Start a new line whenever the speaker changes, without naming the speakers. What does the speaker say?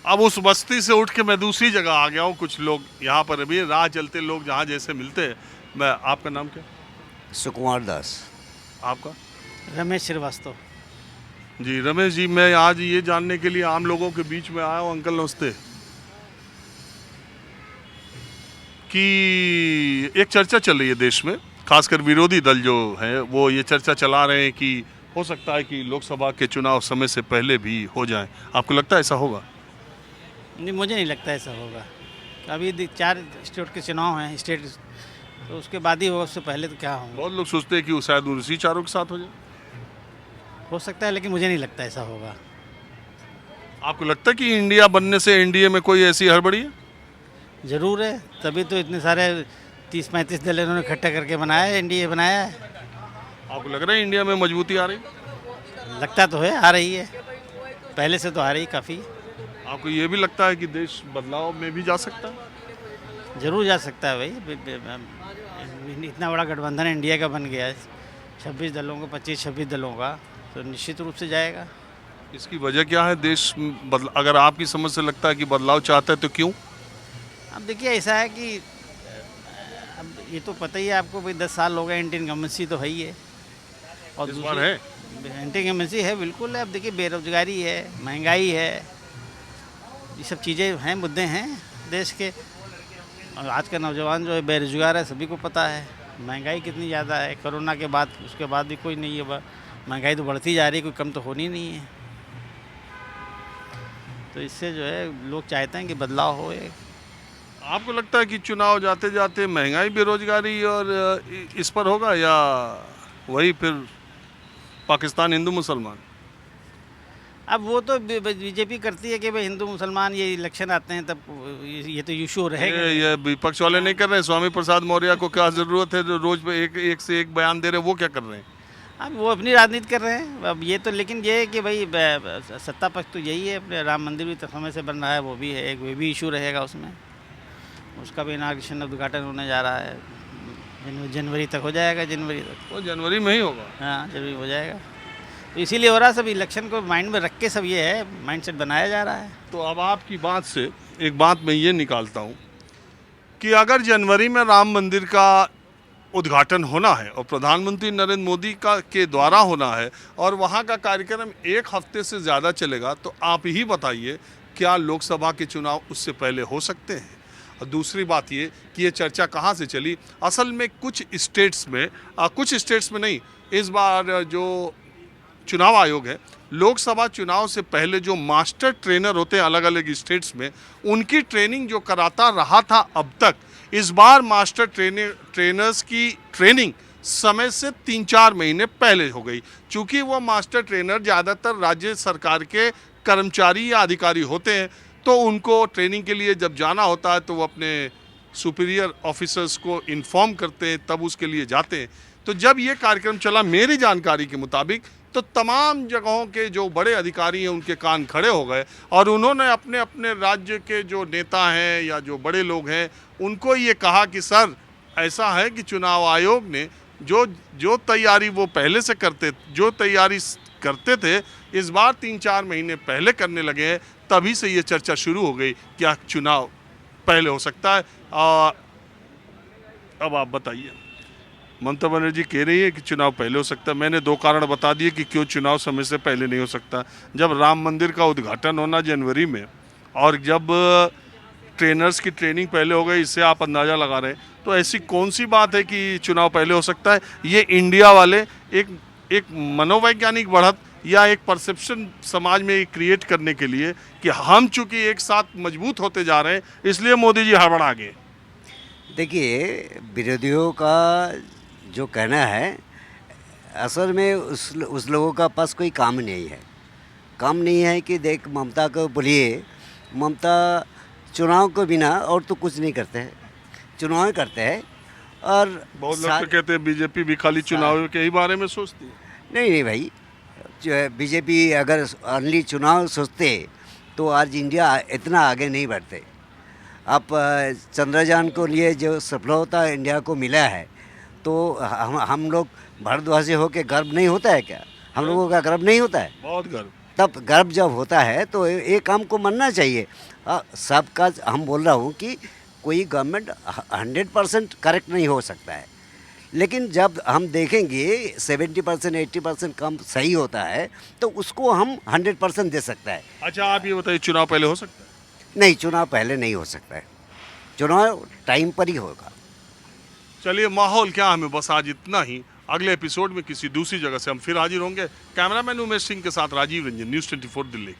अब उस बस्ती से उठ के मैं दूसरी जगह आ गया हूँ। कुछ लोग यहाँ पर अभी राह चलते लोग जहाँ जैसे मिलते हैं। मैं, आपका नाम क्या?
सुकुमार दास।
आपका?
रमेश श्रीवास्तव।
जी रमेश जी, मैं आज ये जानने के लिए आम लोगों के बीच में आया हूँ, अंकल नमस्ते, कि एक चर्चा चल रही है देश में, खासकर विरोधी दल जो है वो ये चर्चा चला रहे हैं कि हो सकता है कि लोकसभा के चुनाव समय से पहले भी हो जाएं। आपको लगता है ऐसा होगा?
नहीं, मुझे नहीं लगता ऐसा होगा। अभी 4 स्टेट के चुनाव हैं, स्टेट, तो उसके बाद ही होगा, उससे पहले तो क्या होगा।
बहुत लोग सोचते हैं कि वो शायद उसी चारों के साथ हो जाए।
हो सकता है, लेकिन मुझे नहीं लगता ऐसा होगा।
आपको लगता है कि इंडिया बनने से एनडीए में कोई ऐसी हड़बड़ी है?
ज़रूर है, तभी तो इतने सारे 30-35 दल इन्होंने इकट्ठा करके बनाया है, एनडीए बनाया है।
आपको लग रहा है इंडिया में मजबूती आ रही?
लगता तो है, आ रही है, पहले से तो आ रही काफ़ी।
आपको ये भी लगता है कि देश बदलाव में भी जा सकता है?
ज़रूर जा सकता है भाई। इतना बड़ा गठबंधन इंडिया का बन गया है, 26 दलों का, 25-26 दलों का, तो निश्चित रूप से जाएगा।
इसकी वजह क्या है? देश अगर आपकी समझ से लगता है कि बदलाव चाहता है तो क्यों?
अब देखिए, ऐसा है कि अब ये तो पता ही है आपको भाई, 10 साल हो गए, एंटी इनकम्बेंसी तो है ही है। और
इस बार है?
एंटी इनकम्बेंसी है, बिल्कुल है। अब देखिए, बेरोजगारी है, महंगाई है, ये सब चीज़ें हैं, मुद्दे हैं देश के। और आज का नौजवान जो है बेरोजगार है, सभी को पता है। महंगाई कितनी ज़्यादा है, कोरोना के बाद, उसके बाद भी कोई नहीं है, महंगाई तो बढ़ती जा रही है, कोई कम तो होनी नहीं है। तो इससे जो है लोग चाहते हैं कि बदलाव हो।
आपको लगता है कि चुनाव जाते जाते महंगाई, बेरोजगारी और इस पर होगा, या वही फिर पाकिस्तान हिंदू मुसलमान?
अब वो तो बीजेपी करती है कि भाई हिंदू मुसलमान, ये इलेक्शन आते हैं तब ये तो इशू रहेगा।
ये विपक्ष वाले नहीं कर रहे? स्वामी प्रसाद मौर्य को क्या जरूरत है जो रोज पे एक से एक बयान दे रहे हैं? वो क्या कर रहे हैं?
अब वो अपनी राजनीति कर रहे हैं। अब ये तो, लेकिन ये है कि भाई सत्ता पक्ष तो यही है, अपने राम मंदिर भी तो समय से बन रहा है, वो भी है एक, वो भी इशू रहेगा उसमें। उसका भी इनाग्रेशन, उद्घाटन होने जा रहा है, जनवरी तक हो जाएगा, जनवरी तक।
वो जनवरी में ही होगा?
हाँ, जनवरी हो जाएगा। तो इसीलिए हो रहा है, सब इलेक्शन को माइंड में रख के सब ये है, माइंडसेट बनाया जा रहा है।
तो अब आपकी बात से एक बात मैं ये निकालता हूँ कि अगर जनवरी में राम मंदिर का उद्घाटन होना है और प्रधानमंत्री नरेंद्र मोदी का के द्वारा होना है और वहाँ का कार्यक्रम 1 हफ्ते से ज़्यादा चलेगा, तो आप ही बताइए क्या लोकसभा के चुनाव उससे पहले हो सकते हैं? और दूसरी बात ये कि ये चर्चा कहाँ से चली? असल में कुछ स्टेट्स में नहीं, इस बार जो चुनाव आयोग है, लोकसभा चुनाव से पहले जो मास्टर ट्रेनर होते हैं अलग अलग स्टेट्स में, उनकी ट्रेनिंग जो कराता रहा था अब तक, इस बार मास्टर ट्रेनर्स की ट्रेनिंग समय से 3-4 महीने पहले हो गई। चूँकि वो मास्टर ट्रेनर ज़्यादातर राज्य सरकार के कर्मचारी या अधिकारी होते हैं, तो उनको ट्रेनिंग के लिए जब जाना होता है तो वो अपने सुपीरियर ऑफिसर्स को इन्फॉर्म करते हैं, तब उसके लिए जाते हैं। तो जब ये कार्यक्रम चला, मेरी जानकारी के मुताबिक, तो तमाम जगहों के जो बड़े अधिकारी हैं उनके कान खड़े हो गए और उन्होंने अपने अपने राज्य के जो नेता हैं या जो बड़े लोग हैं उनको ये कहा कि सर, ऐसा है कि चुनाव आयोग ने जो तैयारी वो पहले से करते थे, इस बार 3-4 महीने पहले करने लगे हैं, तभी से ये चर्चा शुरू हो गई क्या चुनाव पहले हो सकता है। अब आप बताइए। ममता बनर्जी कह रही है कि चुनाव पहले हो सकता है। मैंने 2 कारण बता दिए कि क्यों चुनाव समय से पहले नहीं हो सकता। जब राम मंदिर का उद्घाटन होना जनवरी में और जब ट्रेनर्स की ट्रेनिंग पहले हो गई, इससे आप अंदाज़ा लगा रहे हैं, तो ऐसी कौन सी बात है कि चुनाव पहले हो सकता है? ये इंडिया वाले एक मनोवैज्ञानिक बढ़त या एक परसेप्शन समाज में क्रिएट करने के लिए कि हम चूँकि एक साथ मजबूत होते जा रहे हैं, इसलिए मोदी जी हड़बड़ा गए।
देखिए, विरोधियों का जो कहना है, असल में उस लोगों का पास कोई काम नहीं है। काम नहीं है कि देख, ममता को बोलिए, ममता चुनाव के बिना और तो कुछ नहीं करते हैं, चुनाव करते हैं। और
बहुत लोग तो कहते हैं बीजेपी भी खाली चुनाव के ही बारे में सोचती है।
नहीं भाई, बीजेपी अगर ओनली चुनाव सोचते तो आज इंडिया इतना आगे नहीं बढ़ते। अब चंद्रयान को लिए जो सफलता इंडिया को मिला है, तो हम लोग भारतवासी होकर गर्व नहीं होता है क्या? हम लोगों का गर्व नहीं होता है?
बहुत गर्व।
तब गर्व जब होता है तो ये काम को मानना चाहिए। सबका हम बोल रहा हूँ कि कोई गवर्नमेंट 100% करेक्ट नहीं हो सकता है, लेकिन जब हम देखेंगे 70% 80% काम सही होता है तो उसको हम 100% दे सकता है।
अच्छा, आप ये बताइए, चुनाव पहले हो सकता है?
नहीं, चुनाव पहले नहीं हो सकता है, चुनाव टाइम पर ही होगा।
चलिए, माहौल क्या हमें बस आज इतना ही। अगले एपिसोड में किसी दूसरी जगह से हम फिर हाजिर होंगे। कैमरामैन उमेश सिंह के साथ राजीव रंजन, न्यूज़ 24 दिल्ली।